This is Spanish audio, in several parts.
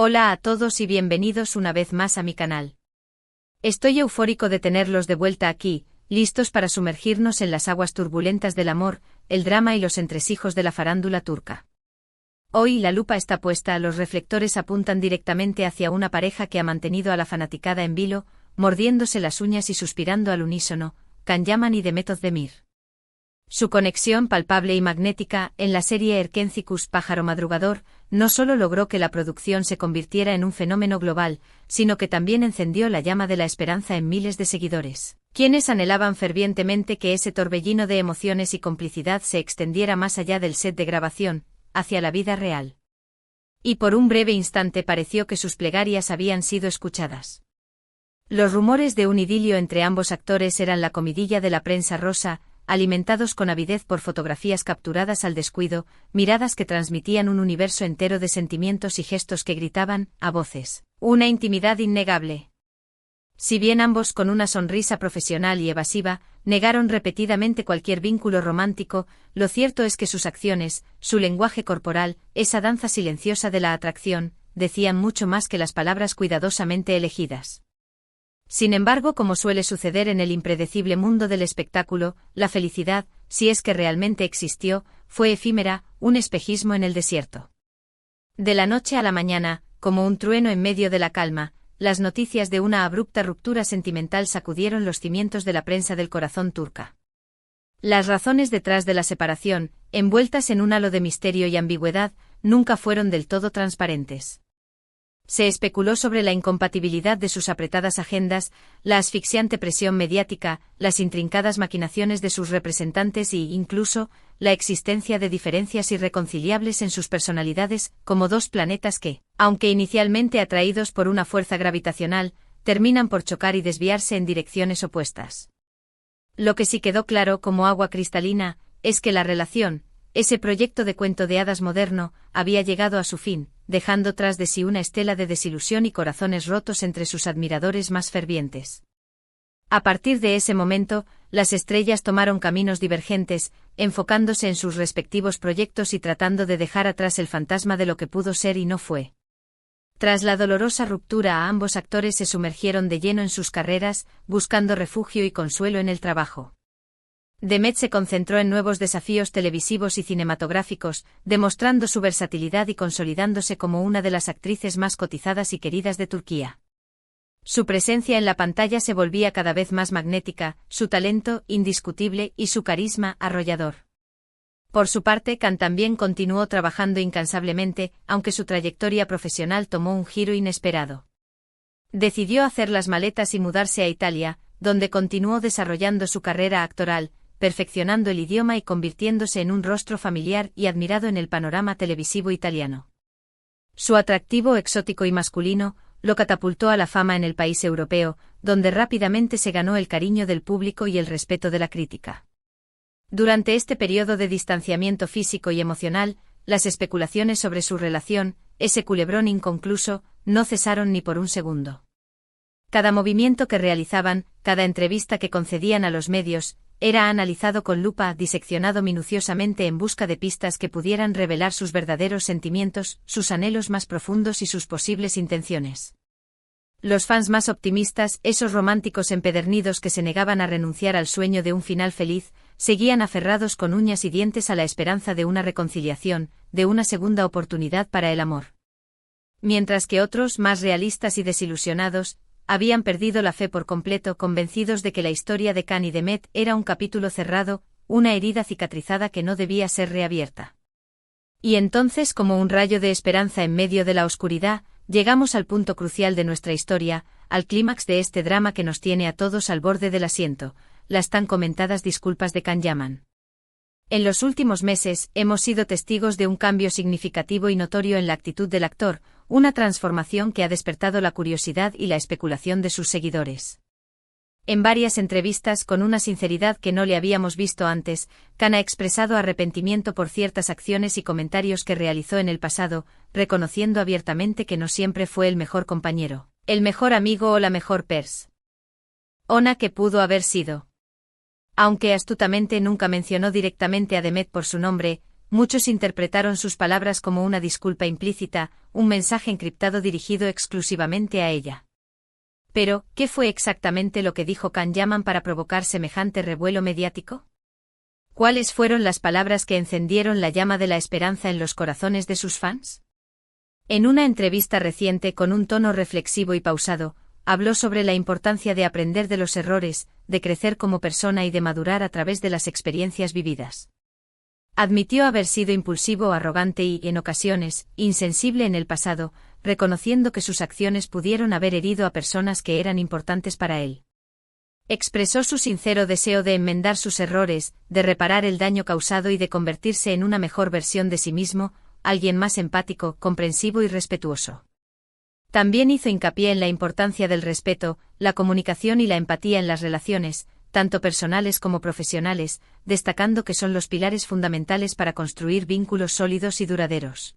Hola a todos y bienvenidos una vez más a mi canal. Estoy eufórico de tenerlos de vuelta aquí, listos para sumergirnos en las aguas turbulentas del amor, el drama y los entresijos de la farándula turca. Hoy la lupa está puesta, los reflectores apuntan directamente hacia una pareja que ha mantenido a la fanaticada en vilo, mordiéndose las uñas y suspirando al unísono, Can Yaman y Demet Özdemir. Su conexión palpable y magnética en la serie Erkencikus Pájaro Madrugador no solo logró que la producción se convirtiera en un fenómeno global, sino que también encendió la llama de la esperanza en miles de seguidores, quienes anhelaban fervientemente que ese torbellino de emociones y complicidad se extendiera más allá del set de grabación, hacia la vida real. Y por un breve instante pareció que sus plegarias habían sido escuchadas. Los rumores de un idilio entre ambos actores eran la comidilla de la prensa rosa, alimentados con avidez por fotografías capturadas al descuido, miradas que transmitían un universo entero de sentimientos y gestos que gritaban, a voces, una intimidad innegable. Si bien ambos con una sonrisa profesional y evasiva, negaron repetidamente cualquier vínculo romántico, lo cierto es que sus acciones, su lenguaje corporal, esa danza silenciosa de la atracción, decían mucho más que las palabras cuidadosamente elegidas. Sin embargo, como suele suceder en el impredecible mundo del espectáculo, la felicidad, si es que realmente existió, fue efímera, un espejismo en el desierto. De la noche a la mañana, como un trueno en medio de la calma, las noticias de una abrupta ruptura sentimental sacudieron los cimientos de la prensa del corazón turca. Las razones detrás de la separación, envueltas en un halo de misterio y ambigüedad, nunca fueron del todo transparentes. Se especuló sobre la incompatibilidad de sus apretadas agendas, la asfixiante presión mediática, las intrincadas maquinaciones de sus representantes y, incluso, la existencia de diferencias irreconciliables en sus personalidades, como dos planetas que, aunque inicialmente atraídos por una fuerza gravitacional, terminan por chocar y desviarse en direcciones opuestas. Lo que sí quedó claro como agua cristalina, es que la relación, ese proyecto de cuento de hadas moderno, había llegado a su fin, dejando tras de sí una estela de desilusión y corazones rotos entre sus admiradores más fervientes. A partir de ese momento, las estrellas tomaron caminos divergentes, enfocándose en sus respectivos proyectos y tratando de dejar atrás el fantasma de lo que pudo ser y no fue. Tras la dolorosa ruptura, ambos actores se sumergieron de lleno en sus carreras, buscando refugio y consuelo en el trabajo. Demet se concentró en nuevos desafíos televisivos y cinematográficos, demostrando su versatilidad y consolidándose como una de las actrices más cotizadas y queridas de Turquía. Su presencia en la pantalla se volvía cada vez más magnética, su talento indiscutible y su carisma arrollador. Por su parte, Can también continuó trabajando incansablemente, aunque su trayectoria profesional tomó un giro inesperado. Decidió hacer las maletas y mudarse a Italia, donde continuó desarrollando su carrera actoral, perfeccionando el idioma y convirtiéndose en un rostro familiar y admirado en el panorama televisivo italiano. Su atractivo exótico y masculino lo catapultó a la fama en el país europeo, donde rápidamente se ganó el cariño del público y el respeto de la crítica. Durante este periodo de distanciamiento físico y emocional, las especulaciones sobre su relación, ese culebrón inconcluso, no cesaron ni por un segundo. Cada movimiento que realizaban, cada entrevista que concedían a los medios, era analizado con lupa, diseccionado minuciosamente en busca de pistas que pudieran revelar sus verdaderos sentimientos, sus anhelos más profundos y sus posibles intenciones. Los fans más optimistas, esos románticos empedernidos que se negaban a renunciar al sueño de un final feliz, seguían aferrados con uñas y dientes a la esperanza de una reconciliación, de una segunda oportunidad para el amor. Mientras que otros, más realistas y desilusionados, habían perdido la fe por completo, convencidos de que la historia de Can y Demet era un capítulo cerrado, una herida cicatrizada que no debía ser reabierta. Y entonces, como un rayo de esperanza en medio de la oscuridad, llegamos al punto crucial de nuestra historia, al clímax de este drama que nos tiene a todos al borde del asiento, las tan comentadas disculpas de Can Yaman. En los últimos meses, hemos sido testigos de un cambio significativo y notorio en la actitud del actor, una transformación que ha despertado la curiosidad y la especulación de sus seguidores. En varias entrevistas, con una sinceridad que no le habíamos visto antes, Can ha expresado arrepentimiento por ciertas acciones y comentarios que realizó en el pasado, reconociendo abiertamente que no siempre fue el mejor compañero, el mejor amigo o la mejor persona que pudo haber sido. Aunque astutamente nunca mencionó directamente a Demet por su nombre, muchos interpretaron sus palabras como una disculpa implícita, un mensaje encriptado dirigido exclusivamente a ella. Pero, ¿qué fue exactamente lo que dijo Can Yaman para provocar semejante revuelo mediático? ¿Cuáles fueron las palabras que encendieron la llama de la esperanza en los corazones de sus fans? En una entrevista reciente con un tono reflexivo y pausado, habló sobre la importancia de aprender de los errores, de crecer como persona y de madurar a través de las experiencias vividas. Admitió haber sido impulsivo o arrogante y, en ocasiones, insensible en el pasado, reconociendo que sus acciones pudieron haber herido a personas que eran importantes para él. Expresó su sincero deseo de enmendar sus errores, de reparar el daño causado y de convertirse en una mejor versión de sí mismo, alguien más empático, comprensivo y respetuoso. También hizo hincapié en la importancia del respeto, la comunicación y la empatía en las relaciones, tanto personales como profesionales, destacando que son los pilares fundamentales para construir vínculos sólidos y duraderos.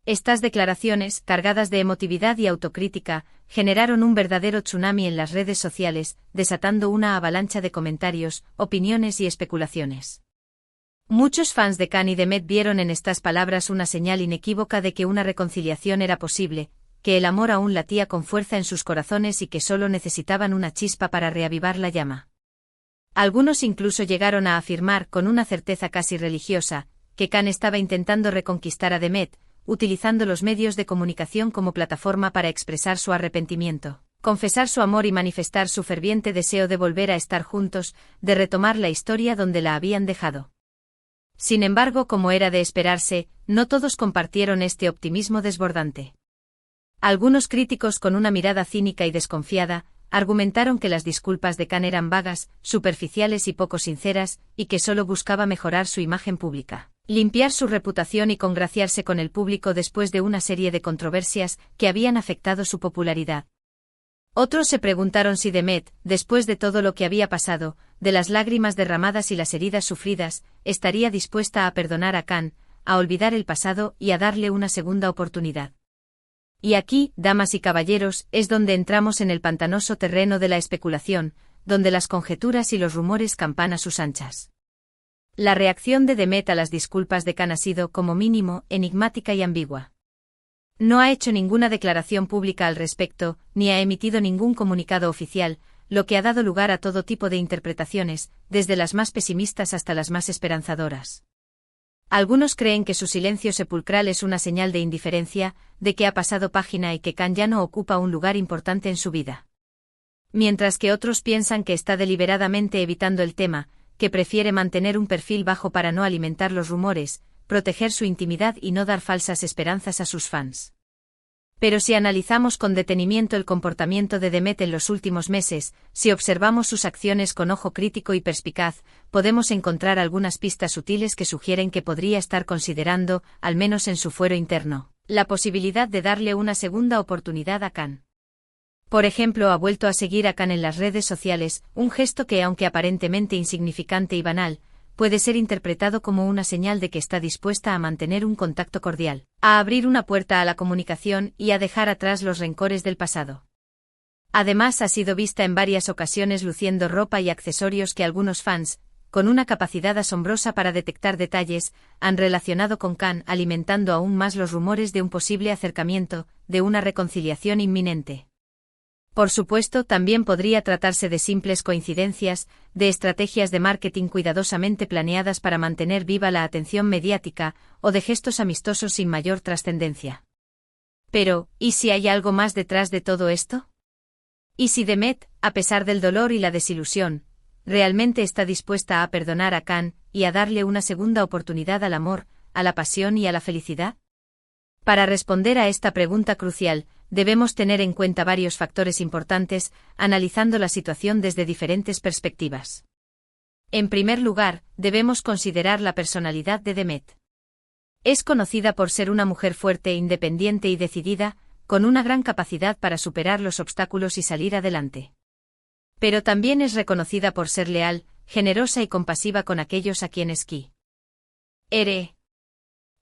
Estas declaraciones, cargadas de emotividad y autocrítica, generaron un verdadero tsunami en las redes sociales, desatando una avalancha de comentarios, opiniones y especulaciones. Muchos fans de Can y de Met vieron en estas palabras una señal inequívoca de que una reconciliación era posible, que el amor aún latía con fuerza en sus corazones y que solo necesitaban una chispa para reavivar la llama. Algunos incluso llegaron a afirmar con una certeza casi religiosa, que Can estaba intentando reconquistar a Demet, utilizando los medios de comunicación como plataforma para expresar su arrepentimiento, confesar su amor y manifestar su ferviente deseo de volver a estar juntos, de retomar la historia donde la habían dejado. Sin embargo, como era de esperarse, no todos compartieron este optimismo desbordante. Algunos críticos con una mirada cínica y desconfiada, argumentaron que las disculpas de Can eran vagas, superficiales y poco sinceras, y que solo buscaba mejorar su imagen pública, limpiar su reputación y congraciarse con el público después de una serie de controversias que habían afectado su popularidad. Otros se preguntaron si Demet, después de todo lo que había pasado, de las lágrimas derramadas y las heridas sufridas, estaría dispuesta a perdonar a Can, a olvidar el pasado y a darle una segunda oportunidad. Y aquí, damas y caballeros, es donde entramos en el pantanoso terreno de la especulación, donde las conjeturas y los rumores campan a sus anchas. La reacción de Demet a las disculpas de Can ha sido, como mínimo, enigmática y ambigua. No ha hecho ninguna declaración pública al respecto, ni ha emitido ningún comunicado oficial, lo que ha dado lugar a todo tipo de interpretaciones, desde las más pesimistas hasta las más esperanzadoras. Algunos creen que su silencio sepulcral es una señal de indiferencia, de que ha pasado página y que Can ya no ocupa un lugar importante en su vida. Mientras que otros piensan que está deliberadamente evitando el tema, que prefiere mantener un perfil bajo para no alimentar los rumores, proteger su intimidad y no dar falsas esperanzas a sus fans. Pero si analizamos con detenimiento el comportamiento de Demet en los últimos meses, si observamos sus acciones con ojo crítico y perspicaz, podemos encontrar algunas pistas sutiles que sugieren que podría estar considerando, al menos en su fuero interno, la posibilidad de darle una segunda oportunidad a Can. Por ejemplo, ha vuelto a seguir a Can en las redes sociales, un gesto que, aunque aparentemente insignificante y banal, puede ser interpretado como una señal de que está dispuesta a mantener un contacto cordial, a abrir una puerta a la comunicación y a dejar atrás los rencores del pasado. Además, ha sido vista en varias ocasiones luciendo ropa y accesorios que algunos fans, con una capacidad asombrosa para detectar detalles, han relacionado con Can, alimentando aún más los rumores de un posible acercamiento, de una reconciliación inminente. Por supuesto, también podría tratarse de simples coincidencias, de estrategias de marketing cuidadosamente planeadas para mantener viva la atención mediática, o de gestos amistosos sin mayor trascendencia. Pero, ¿y si hay algo más detrás de todo esto? ¿Y si Demet, a pesar del dolor y la desilusión, realmente está dispuesta a perdonar a Can y a darle una segunda oportunidad al amor, a la pasión y a la felicidad? Para responder a esta pregunta crucial, debemos tener en cuenta varios factores importantes, analizando la situación desde diferentes perspectivas. En primer lugar, debemos considerar la personalidad de Demet. Es conocida por ser una mujer fuerte, independiente y decidida, con una gran capacidad para superar los obstáculos y salir adelante. Pero también es reconocida por ser leal, generosa y compasiva con aquellos a quienes quiere.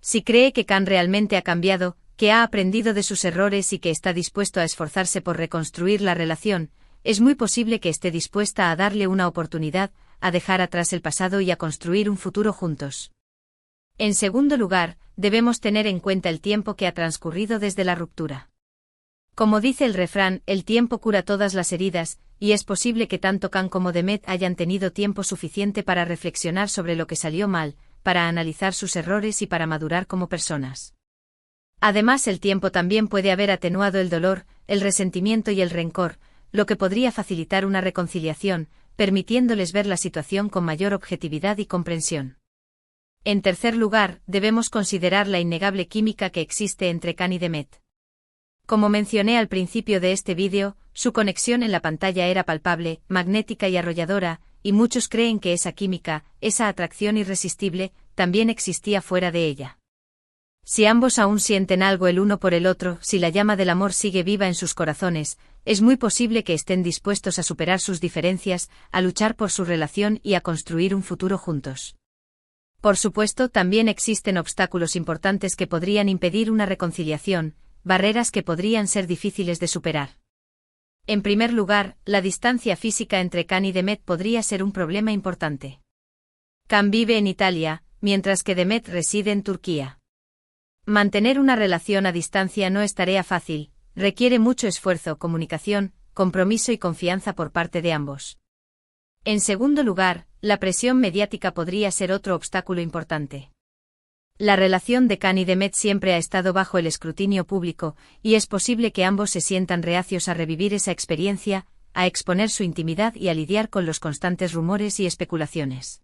Si cree que Can realmente ha cambiado, que ha aprendido de sus errores y que está dispuesto a esforzarse por reconstruir la relación, es muy posible que esté dispuesta a darle una oportunidad, a dejar atrás el pasado y a construir un futuro juntos. En segundo lugar, debemos tener en cuenta el tiempo que ha transcurrido desde la ruptura. Como dice el refrán, el tiempo cura todas las heridas, y es posible que tanto Can como Demet hayan tenido tiempo suficiente para reflexionar sobre lo que salió mal, para analizar sus errores y para madurar como personas. Además, el tiempo también puede haber atenuado el dolor, el resentimiento y el rencor, lo que podría facilitar una reconciliación, permitiéndoles ver la situación con mayor objetividad y comprensión. En tercer lugar, debemos considerar la innegable química que existe entre Can y Demet. Como mencioné al principio de este vídeo, su conexión en la pantalla era palpable, magnética y arrolladora, y muchos creen que esa química, esa atracción irresistible, también existía fuera de ella. Si ambos aún sienten algo el uno por el otro, si la llama del amor sigue viva en sus corazones, es muy posible que estén dispuestos a superar sus diferencias, a luchar por su relación y a construir un futuro juntos. Por supuesto, también existen obstáculos importantes que podrían impedir una reconciliación, barreras que podrían ser difíciles de superar. En primer lugar, la distancia física entre Can y Demet podría ser un problema importante. Can vive en Italia, mientras que Demet reside en Turquía. Mantener una relación a distancia no es tarea fácil, requiere mucho esfuerzo, comunicación, compromiso y confianza por parte de ambos. En segundo lugar, la presión mediática podría ser otro obstáculo importante. La relación de Can y Demet siempre ha estado bajo el escrutinio público, y es posible que ambos se sientan reacios a revivir esa experiencia, a exponer su intimidad y a lidiar con los constantes rumores y especulaciones.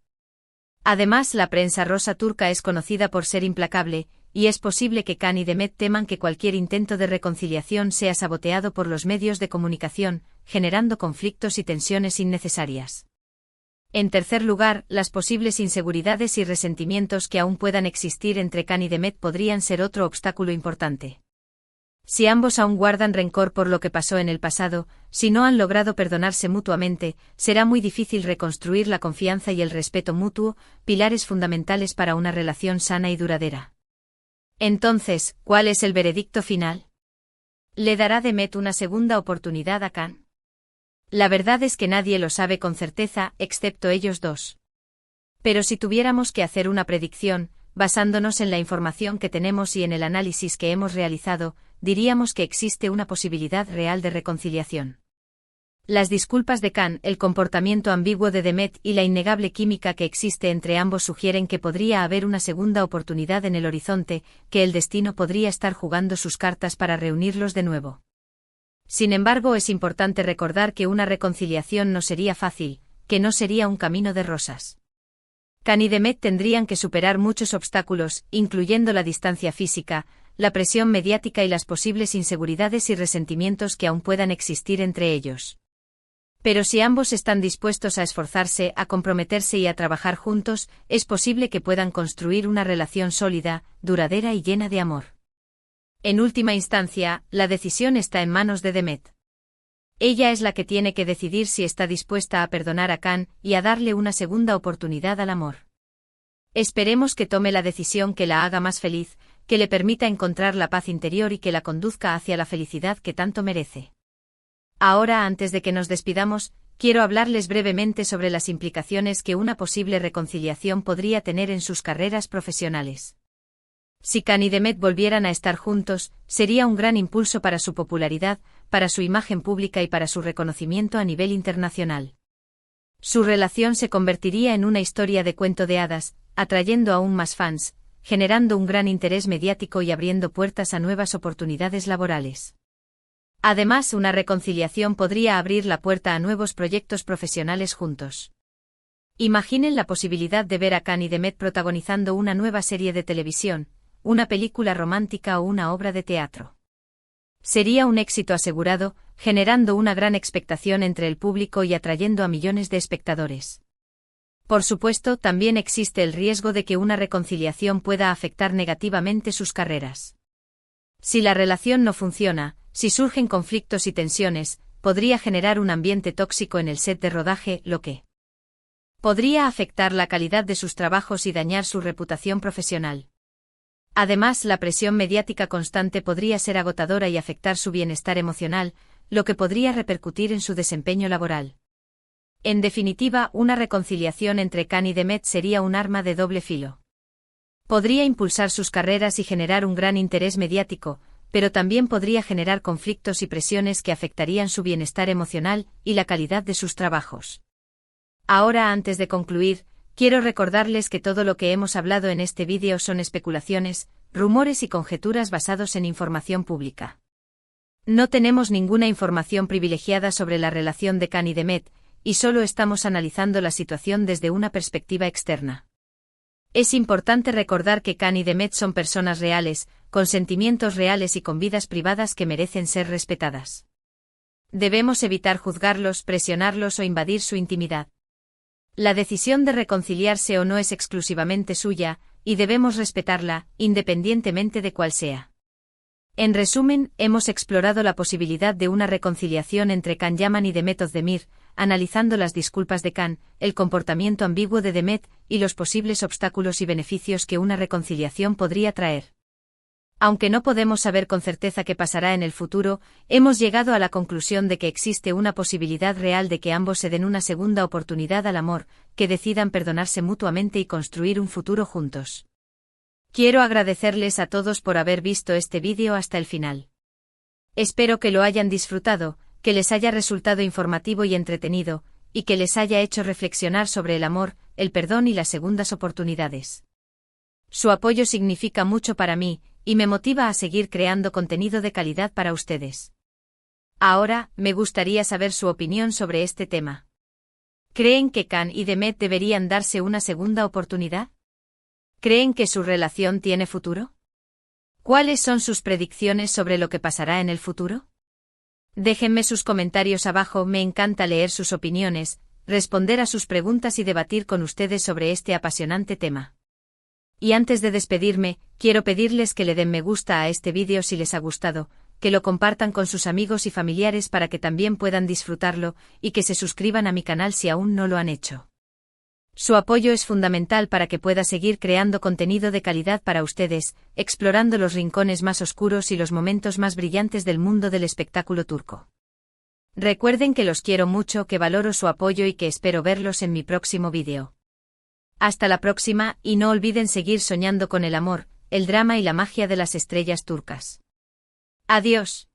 Además, la prensa rosa turca es conocida por ser implacable, y es posible que Can y Demet teman que cualquier intento de reconciliación sea saboteado por los medios de comunicación, generando conflictos y tensiones innecesarias. En tercer lugar, las posibles inseguridades y resentimientos que aún puedan existir entre Can y Demet podrían ser otro obstáculo importante. Si ambos aún guardan rencor por lo que pasó en el pasado, si no han logrado perdonarse mutuamente, será muy difícil reconstruir la confianza y el respeto mutuo, pilares fundamentales para una relación sana y duradera. Entonces, ¿cuál es el veredicto final? ¿Le dará Demet una segunda oportunidad a Can? La verdad es que nadie lo sabe con certeza, excepto ellos dos. Pero si tuviéramos que hacer una predicción, basándonos en la información que tenemos y en el análisis que hemos realizado, diríamos que existe una posibilidad real de reconciliación. Las disculpas de Can, el comportamiento ambiguo de Demet y la innegable química que existe entre ambos sugieren que podría haber una segunda oportunidad en el horizonte, que el destino podría estar jugando sus cartas para reunirlos de nuevo. Sin embargo, es importante recordar que una reconciliación no sería fácil, que no sería un camino de rosas. Can y Demet tendrían que superar muchos obstáculos, incluyendo la distancia física, la presión mediática y las posibles inseguridades y resentimientos que aún puedan existir entre ellos. Pero si ambos están dispuestos a esforzarse, a comprometerse y a trabajar juntos, es posible que puedan construir una relación sólida, duradera y llena de amor. En última instancia, la decisión está en manos de Demet. Ella es la que tiene que decidir si está dispuesta a perdonar a Can y a darle una segunda oportunidad al amor. Esperemos que tome la decisión que la haga más feliz, que le permita encontrar la paz interior y que la conduzca hacia la felicidad que tanto merece. Ahora, antes de que nos despidamos, quiero hablarles brevemente sobre las implicaciones que una posible reconciliación podría tener en sus carreras profesionales. Si Can y Demet volvieran a estar juntos, sería un gran impulso para su popularidad, para su imagen pública y para su reconocimiento a nivel internacional. Su relación se convertiría en una historia de cuento de hadas, atrayendo aún más fans, generando un gran interés mediático y abriendo puertas a nuevas oportunidades laborales. Además, una reconciliación podría abrir la puerta a nuevos proyectos profesionales juntos. Imaginen la posibilidad de ver a Can y Demet protagonizando una nueva serie de televisión, una película romántica o una obra de teatro. Sería un éxito asegurado, generando una gran expectación entre el público y atrayendo a millones de espectadores. Por supuesto, también existe el riesgo de que una reconciliación pueda afectar negativamente sus carreras. Si la relación no funciona, si surgen conflictos y tensiones, podría generar un ambiente tóxico en el set de rodaje, lo que podría afectar la calidad de sus trabajos y dañar su reputación profesional. Además, la presión mediática constante podría ser agotadora y afectar su bienestar emocional, lo que podría repercutir en su desempeño laboral. En definitiva, una reconciliación entre Can y Demet sería un arma de doble filo. Podría impulsar sus carreras y generar un gran interés mediático, pero también podría generar conflictos y presiones que afectarían su bienestar emocional y la calidad de sus trabajos. Ahora, antes de concluir, quiero recordarles que todo lo que hemos hablado en este vídeo son especulaciones, rumores y conjeturas basados en información pública. No tenemos ninguna información privilegiada sobre la relación de Khan y Demet, y solo estamos analizando la situación desde una perspectiva externa. Es importante recordar que Khan y Demet son personas reales, con sentimientos reales y con vidas privadas que merecen ser respetadas. Debemos evitar juzgarlos, presionarlos o invadir su intimidad. La decisión de reconciliarse o no es exclusivamente suya, y debemos respetarla, independientemente de cuál sea. En resumen, hemos explorado la posibilidad de una reconciliación entre Khan Yaman y Demet Özdemir, analizando las disculpas de Khan, el comportamiento ambiguo de Demet y los posibles obstáculos y beneficios que una reconciliación podría traer. Aunque no podemos saber con certeza qué pasará en el futuro, hemos llegado a la conclusión de que existe una posibilidad real de que ambos se den una segunda oportunidad al amor, que decidan perdonarse mutuamente y construir un futuro juntos. Quiero agradecerles a todos por haber visto este vídeo hasta el final. Espero que lo hayan disfrutado, que les haya resultado informativo y entretenido, y que les haya hecho reflexionar sobre el amor, el perdón y las segundas oportunidades. Su apoyo significa mucho para mí, y me motiva a seguir creando contenido de calidad para ustedes. Ahora, me gustaría saber su opinión sobre este tema. ¿Creen que Khan y Demet deberían darse una segunda oportunidad? ¿Creen que su relación tiene futuro? ¿Cuáles son sus predicciones sobre lo que pasará en el futuro? Déjenme sus comentarios abajo, me encanta leer sus opiniones, responder a sus preguntas y debatir con ustedes sobre este apasionante tema. Y antes de despedirme, quiero pedirles que le den me gusta a este vídeo si les ha gustado, que lo compartan con sus amigos y familiares para que también puedan disfrutarlo, y que se suscriban a mi canal si aún no lo han hecho. Su apoyo es fundamental para que pueda seguir creando contenido de calidad para ustedes, explorando los rincones más oscuros y los momentos más brillantes del mundo del espectáculo turco. Recuerden que los quiero mucho, que valoro su apoyo y que espero verlos en mi próximo vídeo. Hasta la próxima, y no olviden seguir soñando con el amor, el drama y la magia de las estrellas turcas. Adiós.